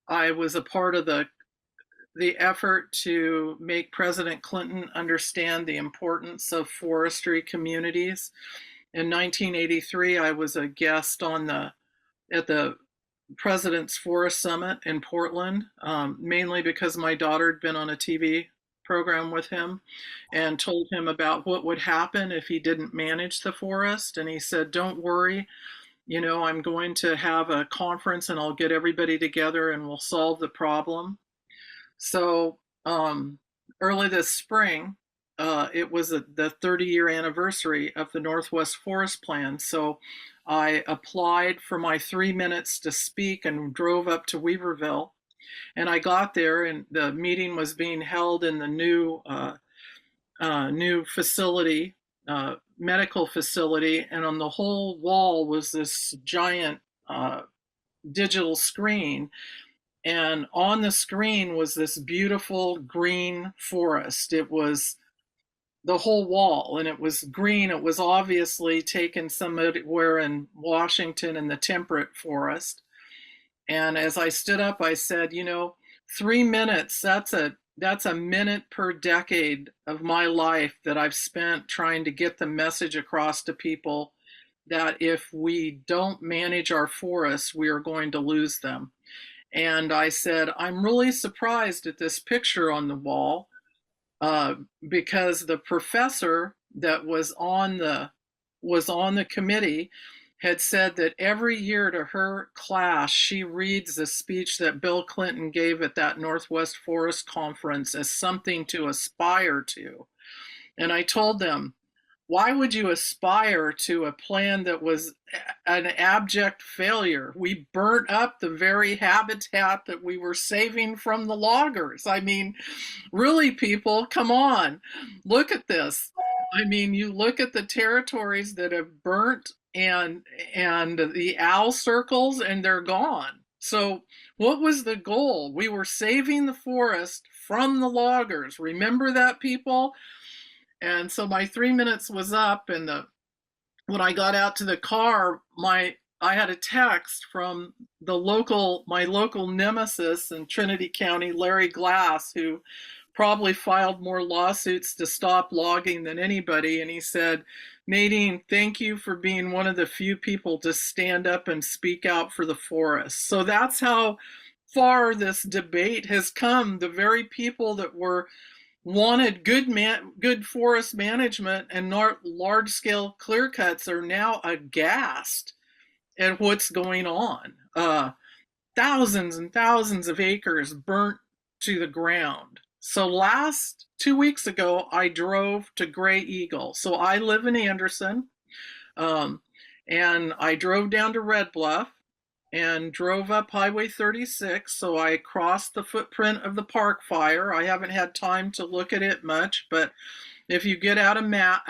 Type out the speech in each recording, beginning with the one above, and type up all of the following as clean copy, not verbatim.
I was a part of the effort to make President Clinton understand the importance of forestry communities. In 1983, I was a guest at the President's Forest Summit in Portland, mainly because my daughter had been on a TV program with him and told him about what would happen if he didn't manage the forest. And he said, "Don't worry, I'm going to have a conference and I'll get everybody together and we'll solve the problem." So early this spring, it was the 30-year anniversary of the Northwest Forest Plan. So I applied for my 3 minutes to speak and drove up to Weaverville. And I got there, and the meeting was being held in the new facility, medical facility, and on the whole wall was this giant digital screen. And on the screen was this beautiful green forest. It was the whole wall, and it was green. It was obviously taken somewhere in Washington in the temperate forest. And as I stood up, I said, 3 minutes, that's a minute per decade of my life that I've spent trying to get the message across to people that if we don't manage our forests, we are going to lose them. And I said, I'm really surprised at this picture on the wall, because the professor that was on the committee had said that every year to her class, she reads the speech that Bill Clinton gave at that Northwest Forest Conference as something to aspire to. And I told them, why would you aspire to a plan that was an abject failure? We burnt up the very habitat that we were saving from the loggers. I mean, really, people, come on, look at this. I mean, you look at the territories that have burnt and the owl circles, and they're gone. So what was the goal? We were saving the forest from the loggers. Remember that, people? And so my 3 minutes was up, and when I got out to the car, I had a text from my local nemesis in Trinity County, Larry Glass, who probably filed more lawsuits to stop logging than anybody. And he said, "Nadine, thank you for being one of the few people to stand up and speak out for the forest." So that's how far this debate has come. The very people that wanted good forest management and not large-scale clear cuts are now aghast at what's going on. Thousands and thousands of acres burnt to the ground. So 2 weeks ago, I drove to Gray Eagle. So I live in Anderson, and I drove down to Red Bluff and drove up Highway 36. So I crossed the footprint of the park fire. I haven't had time to look at it much, but if you get out a map,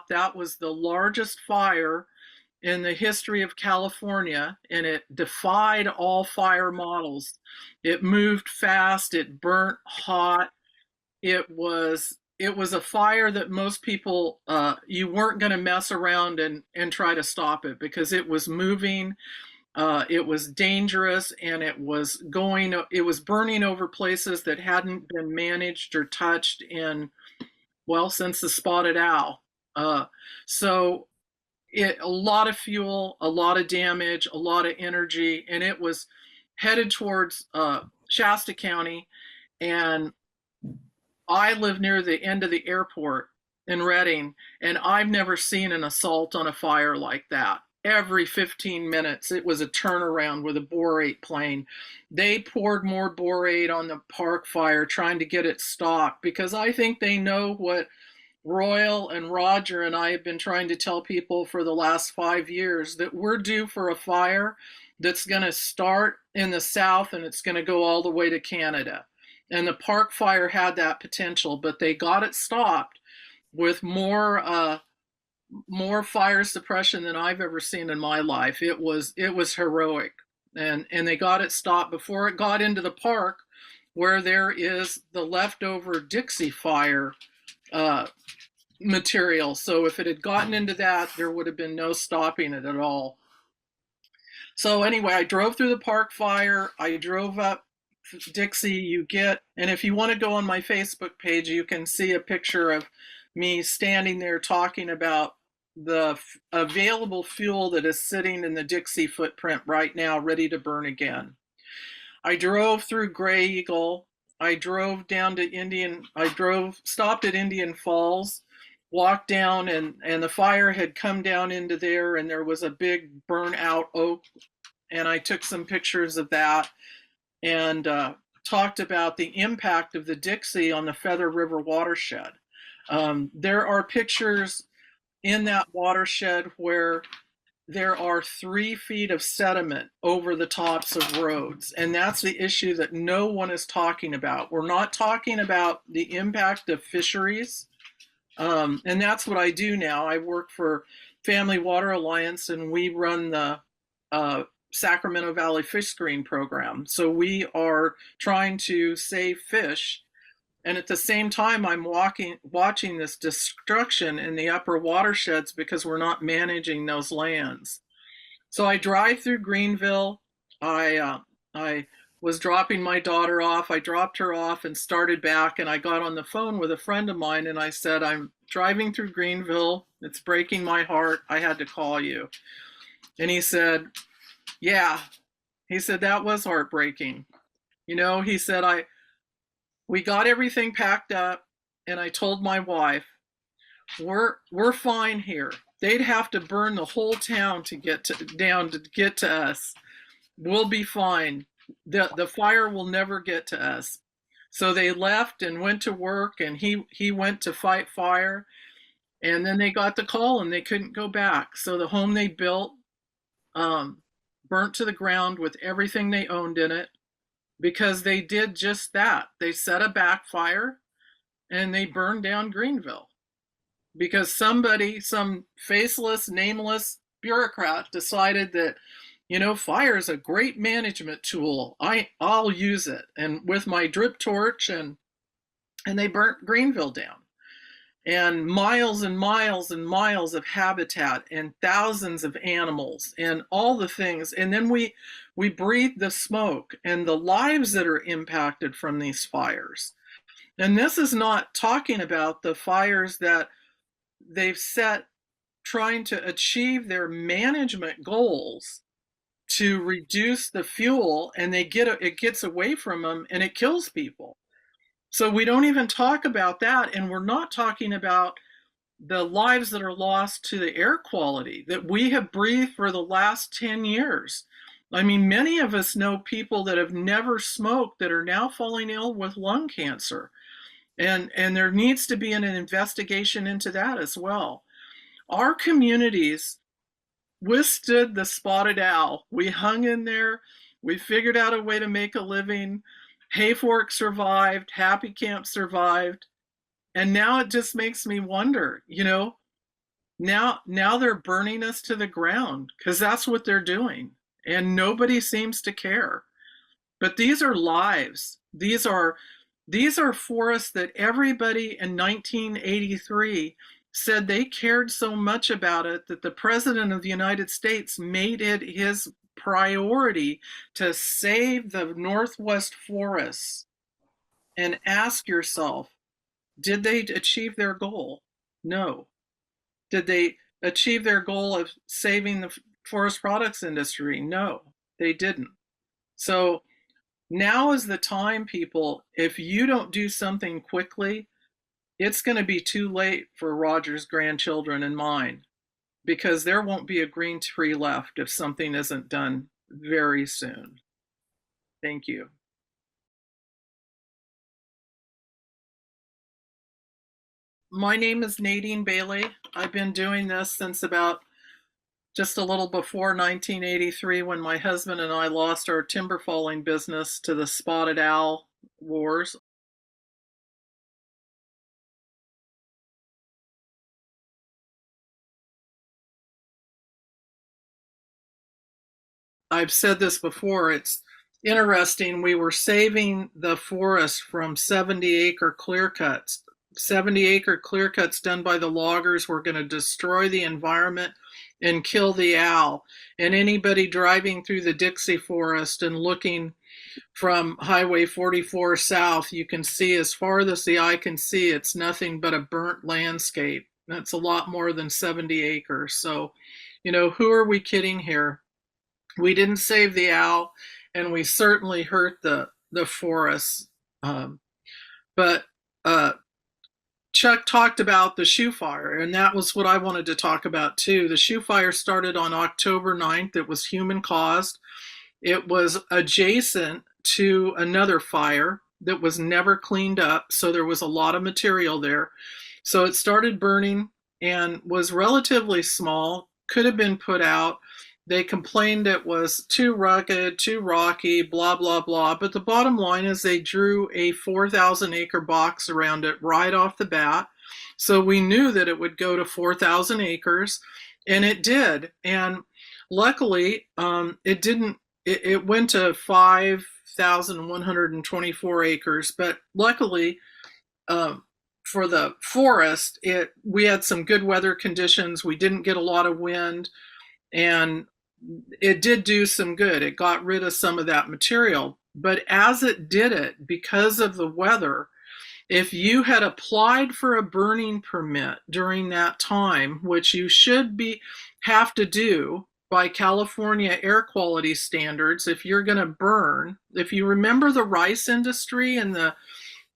that was the largest fire in the history of California, and it defied all fire models. It moved fast, it burnt hot. It was a fire that most people, you weren't going to mess around and try to stop it, because it was moving. It was dangerous, and it was burning over places that hadn't been managed or touched since the spotted owl. So a lot of fuel, a lot of damage, a lot of energy, and it was headed towards Shasta County. And I live near the end of the airport in Redding, and I've never seen an assault on a fire like that. Every 15 minutes, it was a turnaround with a borate plane. They poured more borate on the park fire, trying to get it stopped, because I think they know what Royal and Roger and I have been trying to tell people for the last 5 years, that we're due for a fire that's going to start in the south and it's going to go all the way to Canada. And the park fire had that potential, but they got it stopped with more fire suppression than I've ever seen in my life. It was heroic, and they got it stopped before it got into the park, where there is the leftover Dixie fire material. So if it had gotten into that, there would have been no stopping it at all. So anyway, I drove through the park fire. I drove up Dixie you get. And if you want to go on my Facebook page, you can see a picture of me standing there talking about the available fuel that is sitting in the Dixie footprint right now, ready to burn again. I drove through Gray Eagle. I drove down to stopped at Indian Falls, walked down, and the fire had come down into there, and there was a big burnout oak. And I took some pictures of that and talked about the impact of the Dixie on the Feather River watershed. There are pictures in that watershed where there are 3 feet of sediment over the tops of roads. And that's the issue that no one is talking about. We're not talking about the impact of fisheries. And that's what I do now. I work for Family Water Alliance, and we run the Sacramento Valley Fish Screen program. So we are trying to save fish. And at the same time, I'm watching this destruction in the upper watersheds because we're not managing those lands. So I drive through Greenville. I was dropping my daughter off. I dropped her off and started back, and I got on the phone with a friend of mine, and I said, I'm driving through Greenville. It's breaking my heart. I had to call you. And he said, yeah. He said, that was heartbreaking. He said, we got everything packed up, and I told my wife, we're fine here. They'd have to burn the whole town to get to us. We'll be fine. The fire will never get to us. So they left and went to work, and he went to fight fire, and then they got the call and they couldn't go back. So the home they built burnt to the ground with everything they owned in it, because they did just that. They set a backfire and they burned down Greenville because some faceless, nameless bureaucrat decided that, fire is a great management tool. I'll use it. And with my drip torch, and they burnt Greenville down. And miles and miles and miles of habitat and thousands of animals and all the things. And then we breathe the smoke and the lives that are impacted from these fires. And this is not talking about the fires that they've set trying to achieve their management goals to reduce the fuel, and it gets away from them and it kills people. So we don't even talk about that, and we're not talking about the lives that are lost to the air quality that we have breathed for the last 10 years. I mean, many of us know people that have never smoked that are now falling ill with lung cancer. And there needs to be an investigation into that as well. Our communities withstood the spotted owl. We hung in there. We figured out a way to make a living. Hayfork survived, Happy Camp survived, and now it just makes me wonder, now they're burning us to the ground because that's what they're doing, and nobody seems to care. But these are lives. These are forests that everybody in 1983 said they cared so much about it that the President of the United States made it his priority to save the Northwest forests. And ask yourself, did they achieve their goal? No. Did they achieve their goal of saving the forest products industry? No, they didn't. So now is the time, people. If you don't do something quickly, it's going to be too late for Roger's grandchildren and mine, because there won't be a green tree left if something isn't done very soon. Thank you. My name is Nadine Bailey. I've been doing this since about just a little before 1983, when my husband and I lost our timber falling business to the spotted owl wars. I've said this before, it's interesting. We were saving the forest from 70-acre clear cuts. 70-acre clear cuts done by the loggers were going to destroy the environment and kill the owl. And anybody driving through the Dixie forest and looking from Highway 44 south, you can see as far as the eye can see, it's nothing but a burnt landscape. That's a lot more than 70 acres. So, who are we kidding here? We didn't save the owl, and we certainly hurt the forests. But Chuck talked about the shoe fire, and that was what I wanted to talk about too. The shoe fire started on October 9th. It was human caused. It was adjacent to another fire that was never cleaned up, so there was a lot of material there. So it started burning and was relatively small, could have been put out. They complained it was too rugged, too rocky, blah, blah, blah. But the bottom line is they drew a 4,000 acre box around it right off the bat. So we knew that it would go to 4,000 acres, and it did. And luckily, it didn't. It went to 5,124 acres, but luckily, for the forest, we had some good weather conditions. We didn't get a lot of wind, and it did do some good. It got rid of some of that material. But as it did it, because of the weather, if you had applied for a burning permit during that time, which you should have to do by California air quality standards, if you're going to burn, if you remember the rice industry in the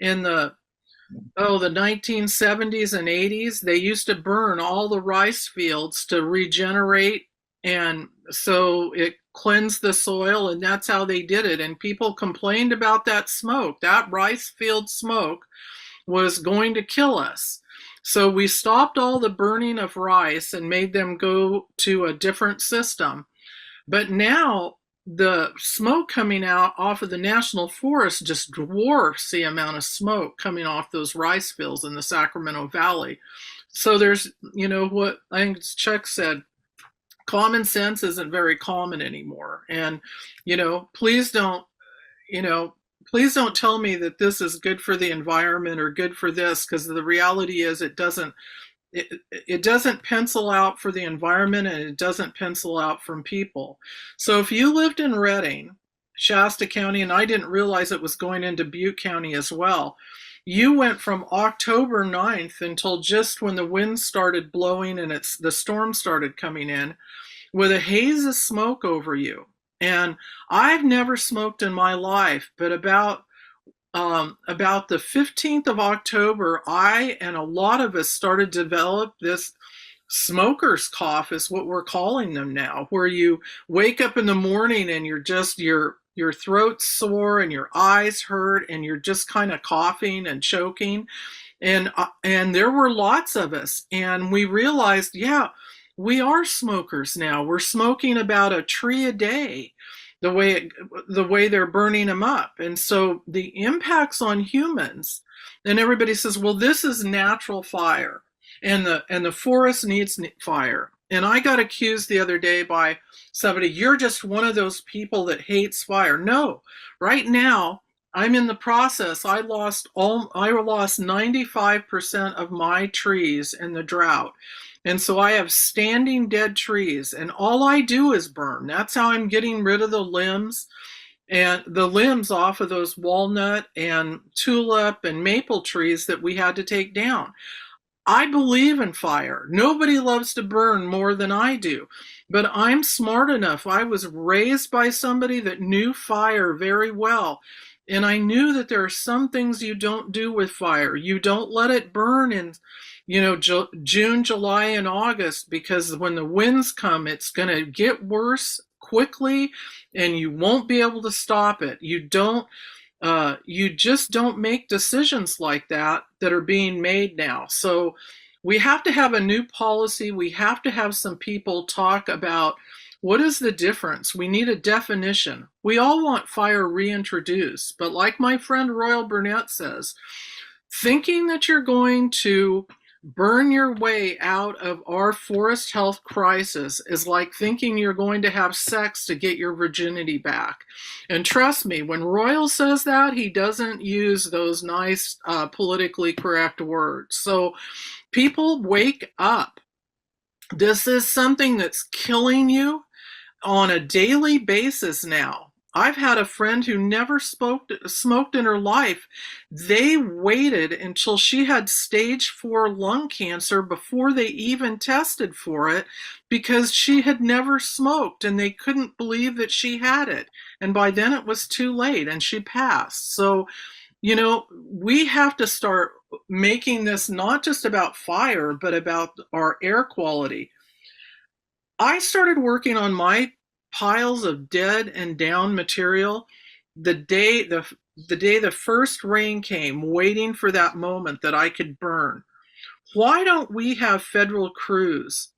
1970s and 80s, they used to burn all the rice fields to regenerate, and so it cleansed the soil, and that's how they did it. And people complained about that smoke. That rice field smoke was going to kill us. So we stopped all the burning of rice and made them go to a different system. But now the smoke coming out off of the national forest just dwarfs the amount of smoke coming off those rice fields in the Sacramento Valley. So there's, what I think Chuck said, common sense isn't very common anymore. And, please don't tell me that this is good for the environment or good for this, because the reality is it doesn't pencil out for the environment, and it doesn't pencil out from people. So if you lived in Redding, Shasta County, and I didn't realize it was going into Butte County as well, you went from October 9th until just when the wind started blowing and the storm started coming in with a haze of smoke over you. And I've never smoked in my life, but about the 15th of October, I and a lot of us started to develop this smoker's cough, is what we're calling them now, where you wake up in the morning and you're just, your throat's sore and your eyes hurt and you're just kind of coughing and choking. And there were lots of us, and we realized, yeah, we are smokers now. We're smoking about a tree a day, the way they're burning them up. And so the impacts on humans, and everybody says, well, this is natural fire, and the forest needs fire. And I got accused the other day by somebody, you're just one of those people that hates fire. No, right now I'm in the process. I lost 95% of my trees in the drought. And so I have standing dead trees, and all I do is burn. That's how I'm getting rid of the limbs off of those walnut and tulip and maple trees that we had to take down. I believe in fire. Nobody loves to burn more than I do, but I'm smart enough. I was raised by somebody that knew fire very well. And I knew that there are some things you don't do with fire. You don't let it burn in, June, July, and August, because when the winds come, it's going to get worse quickly, and you won't be able to stop it. You just don't make decisions like that are being made now. So we have to have a new policy. We have to have some people talk about what is the difference. We need a definition. We all want fire reintroduced, but like my friend Royal Burnett says, thinking that you're going to burn your way out of our forest health crisis is like thinking you're going to have sex to get your virginity back. And trust me, when Royal says that, he doesn't use those nice politically correct words. So people, wake up. This is something that's killing you on a daily basis now. I've had a friend who never smoked in her life. They waited until she had stage 4 lung cancer before they even tested for it because she had never smoked and they couldn't believe that she had it. And by then it was too late and she passed. So, we have to start making this not just about fire, but about our air quality. I started working on my piles of dead and down material the day the first rain came, waiting for that moment that I could burn. Why don't we have federal crews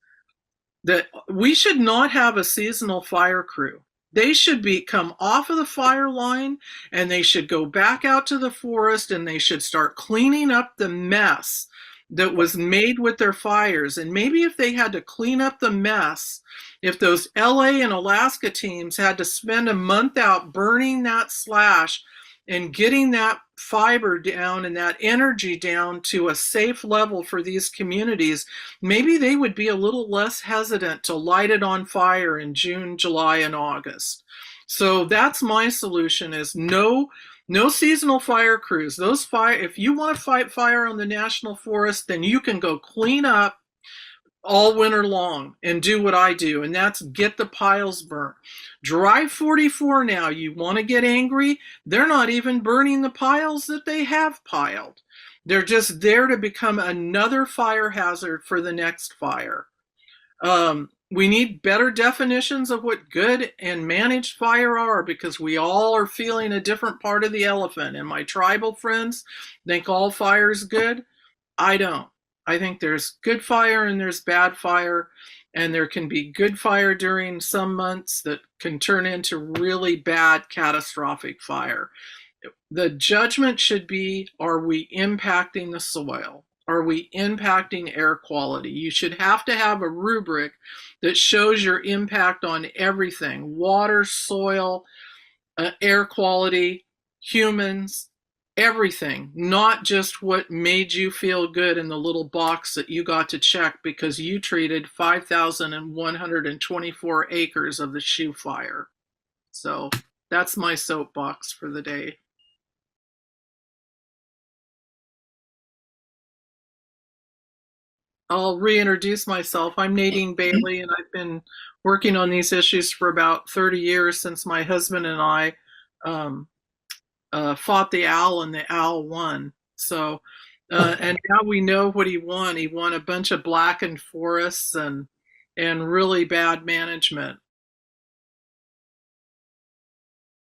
that we should not have a seasonal fire crew? They should come off of the fire line and they should go back out to the forest and they should start cleaning up the mess that was made with their fires. And maybe if they had to clean up the mess, if those LA and Alaska teams had to spend a month out burning that slash and getting that fiber down and that energy down to a safe level for these communities, maybe they would be a little less hesitant to light it on fire in June, July, and August. So that's my solution: is no seasonal fire crews. If you want to fight fire on the national forest, then you can go clean up all winter long and do what I do, and that's get the piles burnt. Drive 44 now. You want to get angry? They're not even burning the piles that they have piled. They're just there to become another fire hazard for the next fire. We need better definitions of what good and managed fire are, because we all are feeling a different part of the elephant. And my tribal friends think all fire is good. I don't. I think there's good fire and there's bad fire, and there can be good fire during some months that can turn into really bad, catastrophic fire. The judgment should be, are we impacting the soil? Are we impacting air quality? You should have to have a rubric that shows your impact on everything: water, soil, air quality, humans, everything, not just what made you feel good in the little box that you got to check because you treated 5,124 acres of the shoe fire. So that's my soapbox for the day. I'll reintroduce myself. I'm Nadine Bailey, and I've been working on these issues for about 30 years, since my husband and I um, fought the owl and the owl won. So, and now we know what he won. He won a bunch of blackened forests and really bad management.